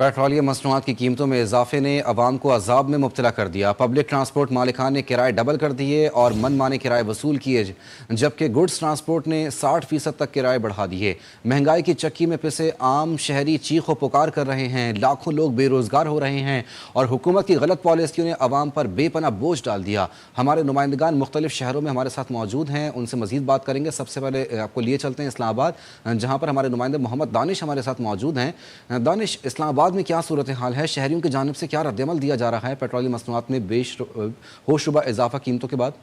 Petroleum मसनूआत की कीमतों में इजाफे ने अवाम को अजाब में मुब्तला कर दिया। पब्लिक ट्रांसपोर्ट मालिकान ने किराए डबल कर दिए और मन माने किराए वसूल किए, जबकि गुड्स ट्रांसपोर्ट ने 60% तक किराए बढ़ा दिए। महंगाई की चक्की में पिसे आम शहरी चीखो पुकार कर रहे हैं। लाखों लोग बेरोजगार हो रहे हैं और हुकूमत की गलत पॉलिसियों ने अवाम पर बेपना बोझ डाल दिया। हमारे नुमाइंदगान मुख्तलिफ शहरों में हमारे साथ मौजूद हैं, उनसे मजीद बात करेंगे। सबसे पहले आपको लिए चलते हैं इस्लामाबाद, जहाँ पर हमारे नुमाइंदे मोहम्मद दानिश हमारे साथ मौजूद हैं। दानिश, इस्लामाबाद में क्या सूरत हाल है? शहरियों की जानिब से क्या रद्दअमल दिया जा रहा है पेट्रोलियम मसनूआत में होशरुबा इजाफा कीमतों के बाद?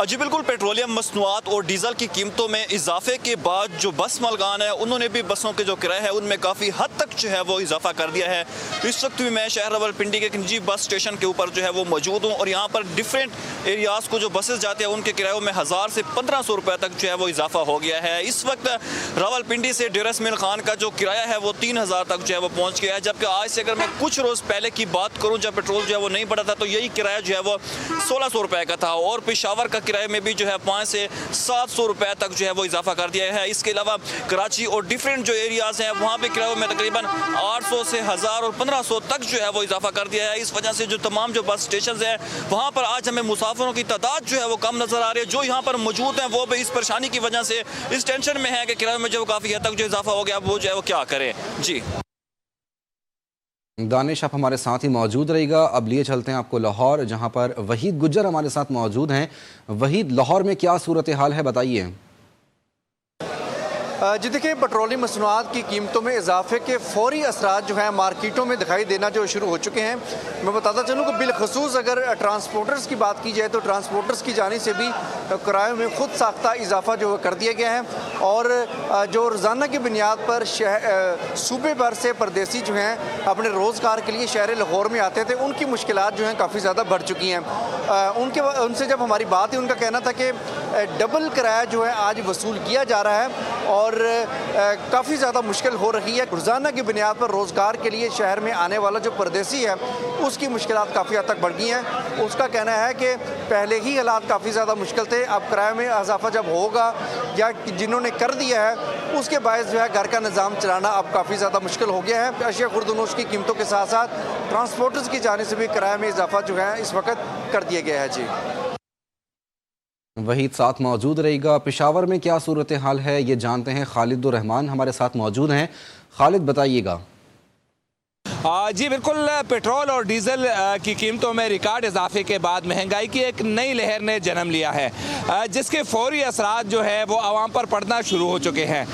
जी बिल्कुल, पेट्रोलियम मसनूआत और डीजल की कीमतों में इजाफे के बाद जो बस मालकान है उन्होंने भी बसों के जो किराए हैं उनमें काफ़ी हद तक जो है वो इजाफा कर दिया है। इस वक्त भी मैं शहर रावलपिंडी के एक निजी बस स्टेशन के ऊपर जो है वो मौजूद हूँ और यहाँ पर डिफरेंट एरियाज़ को जो बसेस जाते हैं उनके किरायों में 1000 से 1500 रुपये तक जो है वो इजाफा हो गया है। इस वक्त रावलपिंडी से डेरा इस्माइल खान का जो किराया है वो 3000 तक जो है वो पहुँच गया है, जबकि आज से अगर मैं कुछ रोज़ पहले की बात करूँ जब पेट्रोल जो है वो नहीं बढ़ा था तो यही किराया जो है वो 1600 रुपये का था और पेशावर का किराए में भी जो है 500 से 700 रुपए तक जो है वो इजाफा कर दिया है। इसके अलावा कराची और डिफरेंट जो एरियाज़ हैं वहाँ पे किरायों में तकरीबन 800 से 1000 और 1500 तक जो है वो इजाफा कर दिया है। इस वजह से जो तमाम जो बस स्टेशन हैं वहाँ पर आज हमें मुसाफिरों की तादाद जो है वो कम नज़र आ रही है। जो यहाँ पर मौजूद हैं वो भी इस परेशानी की वजह से इस टेंशन में है कि किरायों में जो काफ़ी हद तक जो इजाफा हो गया वो जो है वो क्या करें। जी दानिश, आप हमारे साथ ही मौजूद रहेगा। अब लिए चलते हैं आपको लाहौर, जहां पर वहीद गुज्जर हमारे साथ मौजूद हैं। वहीद, लाहौर में क्या सूरत हाल है, बताइए। जी देखिए, पेट्रोलियम मसनूआत की कीमतों में इजाफे के फौरी असरात जो हैं मार्केटों में दिखाई देना जो शुरू हो चुके हैं। मैं बताता चलूँ कि बिलखसूस अगर ट्रांसपोर्टर्स की बात की जाए तो ट्रांसपोर्टर्स की जाने से भी किरायों में खुद साख्ता इजाफा जो कर दिया गया है और जो रोज़ाना की बुनियाद पर सूबे भर से परदेसी जो हैं अपने रोज़गार के लिए शहर लाहौर में आते थे, उनकी मुश्किलात जो हैं काफ़ी ज़्यादा बढ़ चुकी हैं। उनसे जब हमारी बात हुई, उनका कहना था कि डबल किराया जो है आज वसूल किया जा रहा है और काफ़ी ज़्यादा मुश्किल हो रही है। रोज़ाना की बुनियाद पर रोज़गार के लिए शहर में आने वाला जो परदेसी है उसकी मुश्किलात काफ़ी हद तक बढ़ गई हैं। उसका कहना है कि पहले ही हालात काफ़ी ज़्यादा मुश्किल थे, अब किराए में इजाफा जब होगा या जिन्होंने कर दिया है उसके बायस जो है घर का निज़ाम चलाना अब काफ़ी ज़्यादा मुश्किल हो गया है। अशिया खुर्दनोश की कीमतों के साथ साथ ट्रांसपोर्टर्स की जाने से भी किराए में इजाफा जो है इस वक्त कर दिया गया है। जी वहीद साथ मौजूद रहेगा। पेशावर में क्या सूरत हाल है ये जानते हैं। खालिद उर रहमान हमारे साथ मौजूद हैं। खालिद, बताइएगा। जी बिल्कुल, पेट्रोल और डीज़ल की कीमतों में रिकॉर्ड इजाफे के बाद महंगाई की एक नई लहर ने जन्म लिया है, जिसके फौरी असरात जो है वो आवाम पर पड़ना शुरू हो चुके हैं।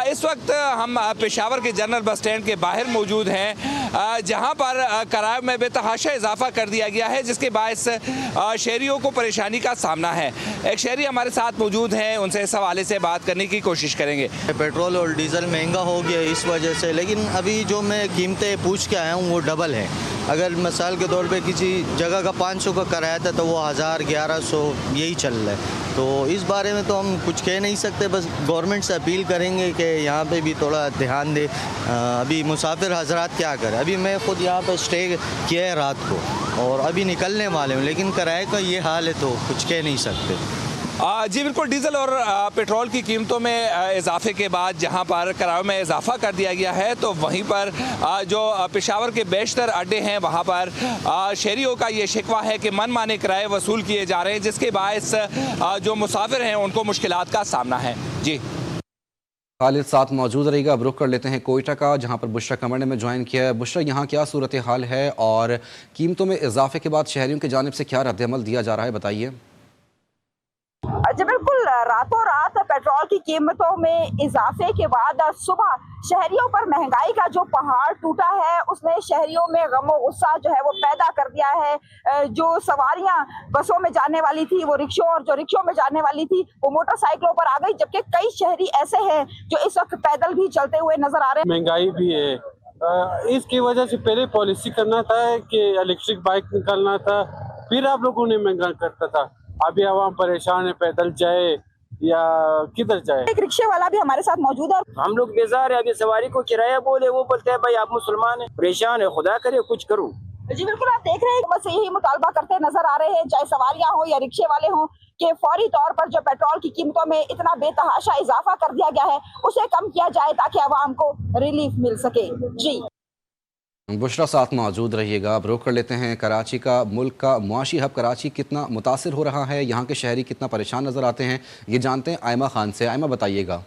इस वक्त हम पेशावर के जनरल बस स्टैंड के बाहर मौजूद हैं, जहां पर किराए में बेतहाशा इजाफा कर दिया गया है, जिसके बायस शहरियों को परेशानी का सामना है। एक शहरी हमारे साथ मौजूद हैं, उनसे इस हवाले से बात करने की कोशिश करेंगे। पेट्रोल और डीज़ल महंगा हो गया इस वजह से, लेकिन अभी जो मैं कीमतें पूछ के आया हूँ वो डबल है। अगर मिसाल के तौर पे किसी जगह का 500 का किराया था तो वो 1000 1100 यही चल रहा है। तो इस बारे में तो हम कुछ कह नहीं सकते, बस गवर्नमेंट से अपील करेंगे कि यहाँ पे भी थोड़ा ध्यान दे। अभी मुसाफिर हजरात क्या करें, अभी मैं ख़ुद यहाँ पे स्टे किया है रात को और अभी निकलने वाले हूँ, लेकिन किराए का ये हाल है तो कुछ कह नहीं सकते। जी बिल्कुल, डीज़ल और पेट्रोल की कीमतों में इजाफे के बाद जहां पर किरायों में इजाफा कर दिया गया है तो वहीं पर जो पेशावर के बेशतर अड्डे हैं वहां पर शहरियों का ये शिकवा है कि मन माने किराए वसूल किए जा रहे हैं, जिसके बायस जो मुसाफिर हैं उनको मुश्किलात का सामना है। जी खालिद साथ मौजूद रहेगा। अब रुख कर लेते हैं कोयटा का, जहां पर बुशरा कमर ने ज्वाइन किया है। बुशरा, यहाँ क्या सूरत हाल है और कीमतों में इजाफे के बाद शहरियों की जानिब से क्या रद्दअमल दिया जा रहा है, बताइए। जी बिल्कुल, रातों रात पेट्रोल की कीमतों में इजाफे के बाद सुबह शहरियों पर महंगाई का जो पहाड़ टूटा है उसने शहरियों में गम और गुस्सा जो है वो पैदा कर दिया है। जो सवारियां बसों में जाने वाली थी वो रिक्शों, और जो रिक्शों में जाने वाली थी वो मोटरसाइकिलों पर आ गई, जबकि कई शहरी ऐसे हैं जो इस वक्त पैदल भी चलते हुए नजर आ रहे हैं। महंगाई भी है, इसकी वजह से पहले पॉलिसी करना था कि इलेक्ट्रिक बाइक निकालना था, फिर आप लोगों ने महंगा करता था। अभी आवाम परेशान है, पैदल जाए या किधर जाए। एक रिक्शे वाला भी हमारे साथ मौजूद है। हम लोग बेजार है, अभी सवारी को किराया बोले वो बोलते हैं भाई आप मुसलमान है, परेशान है, खुदा करे कुछ करो। जी बिल्कुल, आप देख रहे हैं बस यही मुतालबा करते नजर आ रहे हैं, चाहे सवारियां हो या रिक्शे वाले हों, कि फौरी तौर पर जो पेट्रोल की कीमतों में इतना बेतहाशा इजाफा कर दिया गया है उसे कम किया जाए ताकि आवाम को रिलीफ मिल सके। जी बुशरा साथ मौजूद रहिएगा। अब रुख कर लेते हैं कराची का। मुल्क का मुआशी हब कराची कितना मुतासिर हो रहा है, यहाँ के शहरी कितना परेशान नज़र आते हैं, ये जानते हैं आयमा खान से। आयमा बताइएगा।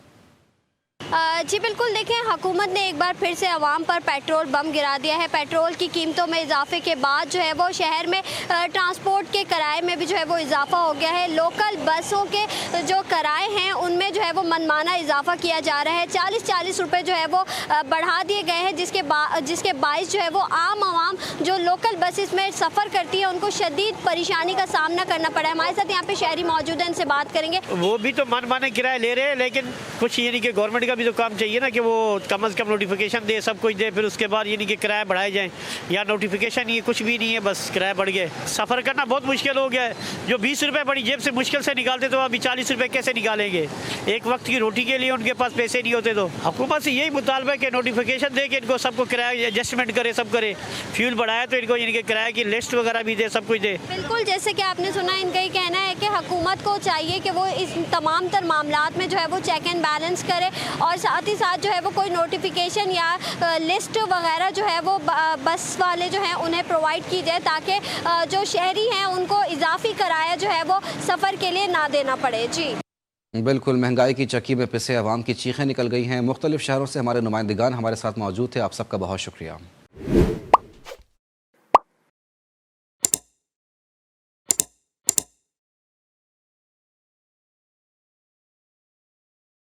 जी बिल्कुल, देखें हुकूमत ने एक बार फिर से अवाम पर पेट्रोल बम गिरा दिया है। पेट्रोल की कीमतों में इजाफे के बाद जो है वो शहर में ट्रांसपोर्ट के किराए में भी जो है वो इजाफा हो गया है। लोकल बसों के जो किराए हैं उनमें जो है वो मनमाना इजाफा किया जा रहा है। 40-40 रुपये जो है वो बढ़ा दिए गए हैं, जिसके बाइस जो है वो आम आवाम जो लोकल बसेस में सफ़र करती है उनको शदीद परेशानी का सामना करना पड़ा है। हमारे साथ यहाँ पे शहरी मौजूद हैं, इनसे बात करेंगे। वो भी तो मनमाने किराए ले रहे हैं, लेकिन कुछ यानी कि गवर्नमेंट का भी तो काम चाहिए ना कि वो कम से कम नोटिफिकेशन दे, सब कुछ दे, फिर उसके बाद यानी कि किराए बढ़ाए जाएं। या नोटिफिकेशन ये कुछ भी नहीं है, बस किराए बढ़ गए। सफ़र करना बहुत मुश्किल हो गया है। जो 20 रुपये बड़ी जेब से मुश्किल से निकालते तो अभी 40 रुपये कैसे निकालेंगे? एक वक्त की रोटी के लिए उनके पास पैसे नहीं होते। तो हुकूमत से यही मुतालबा है कि नोटिफिकेशन दे के इनको सबको किराया एडजस्टमेंट करे, सब करे। फ्यूल बढ़ाया तो इनको यानी कि किराए की लिस्ट वगैरह भी दे, सब कुछ दे। बिल्कुल, जैसे कि आपने सुना, इनका ही कहना है कि हुकूमत को चाहिए कि वो इस तमाम तर मामलात में जो है वो चेक एंड बैलेंस करे और साथ ही साथ जो है वो कोई नोटिफिकेशन या लिस्ट वगैरह जो है वो बस वाले जो हैं उन्हें प्रोवाइड की जाए ताकि जो शहरी हैं उनको इजाफी किराया जो है वो सफ़र के लिए ना देना पड़े। जी बिल्कुल, महंगाई की चक्की में पिसे अवाम की चीखें निकल गई हैं। मुख्तलिफ शहरों से हमारे नुमाइंदगान हमारे साथ मौजूद थे। आप सबका बहुत शुक्रिया।